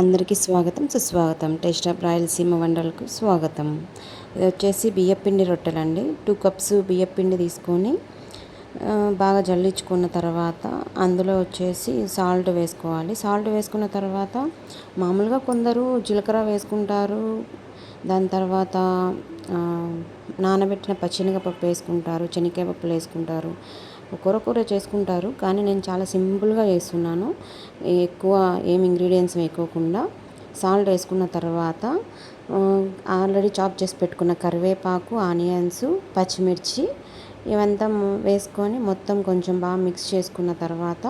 అందరికీ స్వాగతం సుస్వాగతం. టేస్ట్ ఆఫ్ రాయలసీమ వంటలకు స్వాగతం. ఇది వచ్చేసి బియ్యపిండి రొట్టెలండి. 2 కప్స్ బియ్యపిండి తీసుకొని బాగా జల్లించుకున్న తర్వాత అందులో వచ్చేసి సాల్ట్ వేసుకోవాలి. సాల్ట్ వేసుకున్న తర్వాత మామూలుగా కొందరు జీలకర్ర వేసుకుంటారు. దాని తర్వాత నానబెట్టిన పచ్చెనగపప్పు వేసుకుంటారు, శనగకాయ పప్పులు వేసుకుంటారు, కూర చేసుకుంటారు. కానీ నేను చాలా సింపుల్గా చేస్తున్నాను. ఎక్కువ ఏమి ఇంగ్రీడియంట్స్ వేయకోకుండా సాల్ట్ వేసుకున్న తర్వాత ఆల్రెడీ చాప్ చేసి పెట్టుకున్న కరివేపాకు, ఆనియన్స్, పచ్చిమిర్చి ఇవంతా వేసుకొని మొత్తం కొంచెం బాగా మిక్స్ చేసుకున్న తర్వాత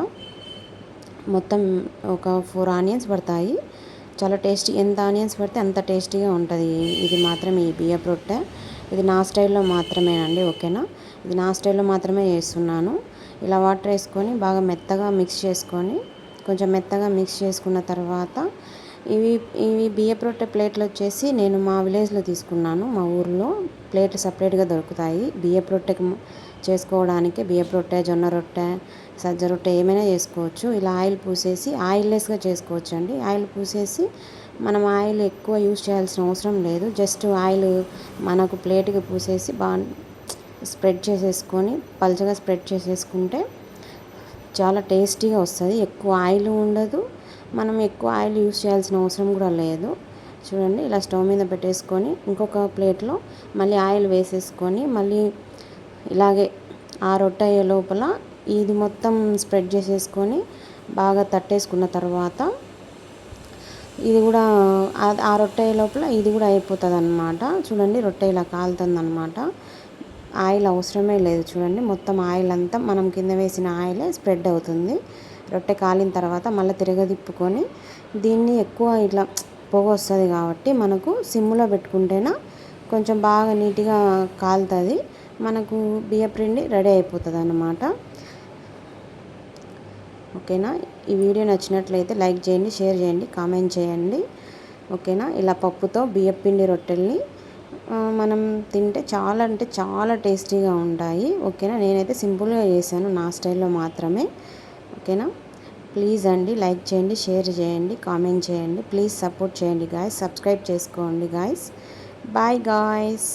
మొత్తం ఒక 4 ఆనియన్స్ పడతాయి. చాలా టేస్టీ, ఎంత ఆనియన్స్ పడితే అంత టేస్టీగా ఉంటుంది. ఇది మాత్రం ఈ బియ్యపు రొట్టె ఇది నా స్టైల్లో మాత్రమేనండి. ఓకేనా, ఇది నా స్టైల్లో మాత్రమే చేస్తున్నాను. ఇలా వాటర్ వేసుకొని బాగా మెత్తగా మిక్స్ చేసుకొని కొంచెం మెత్తగా మిక్స్ చేసుకున్న తర్వాత ఇవి బియ్యపు రొట్టె ప్లేట్లు వచ్చేసి నేను మా విలేజ్లో తీసుకున్నాను. మా ఊర్లో ప్లేట్లు సపరేట్గా దొరుకుతాయి బియ్యపు రొట్టెకి చేసుకోవడానికి. బియ్యపు రొట్టె, జొన్న రొట్టె, సజ్జ రొట్టె ఏమైనా చేసుకోవచ్చు. ఇలా ఆయిల్ పూసేసి ఆయిల్లెస్గా చేసుకోవచ్చు అండి. ఆయిల్ పూసేసి మనం ఆయిల్ ఎక్కువ యూజ్ చేయాల్సిన అవసరం లేదు. జస్ట్ ఆయిల్ మనకు ప్లేట్కి పూసేసి బాగా స్ప్రెడ్ చేసేసుకొని పల్చగా స్ప్రెడ్ చేసేసుకుంటే చాలా టేస్టీగా వస్తుంది. ఎక్కువ ఆయిల్ ఉండదు, మనం ఎక్కువ ఆయిల్ యూజ్ చేయాల్సిన అవసరం కూడా లేదు. చూడండి, ఇలా స్టవ్ మీద పెట్టేసుకొని ఇంకొక ప్లేట్లో మళ్ళీ ఆయిల్ వేసేసుకొని మళ్ళీ ఇలాగే ఆ రొట్టె అయ్యే లోపల ఇది మొత్తం స్ప్రెడ్ చేసేసుకొని బాగా తట్టేసుకున్న తర్వాత ఇది కూడా ఆ రొట్టె లోపల ఇది కూడా అయిపోతుంది అన్నమాట. చూడండి, రొట్టె ఇలా కాలుతుంది అన్నమాట. ఆయిల్ అవసరమే లేదు. చూడండి, మొత్తం ఆయిల్ అంతా మనం కింద వేసిన ఆయిలే స్ప్రెడ్ అవుతుంది. రొట్టె కాలిన తర్వాత మళ్ళీ తిరగదిప్పుకొని దీన్ని ఎక్కువ ఇట్లా పొగ వస్తుంది కాబట్టి మనకు సిమ్లో పెట్టుకుంటేనే కొంచెం బాగా నీట్గా కాలుతుంది. మనకు బియ్యపిండి రెడీ అయిపోతుంది అన్నమాట. ఓకేనా, ఈ వీడియో నచ్చినట్లయితే లైక్ చేయండి, షేర్ చేయండి, కామెంట్ చేయండి. ఓకేనా, ఇలా పప్పుతో బియ్యపిండి రొట్టెల్ని మనం తింటే చాలా అంటే చాలా టేస్టీగా ఉంటాయి. ఓకేనా, నేనైతే సింపుల్గా చేశాను నా స్టైల్లో మాత్రమే. ఓకేనా, ప్లీజ్ అండి లైక్ చేయండి, షేర్ చేయండి, కామెంట్ చేయండి. ప్లీజ్ సపోర్ట్ చేయండి గాయస్, సబ్స్క్రైబ్ చేసుకోండి గాయస్. Bye guys.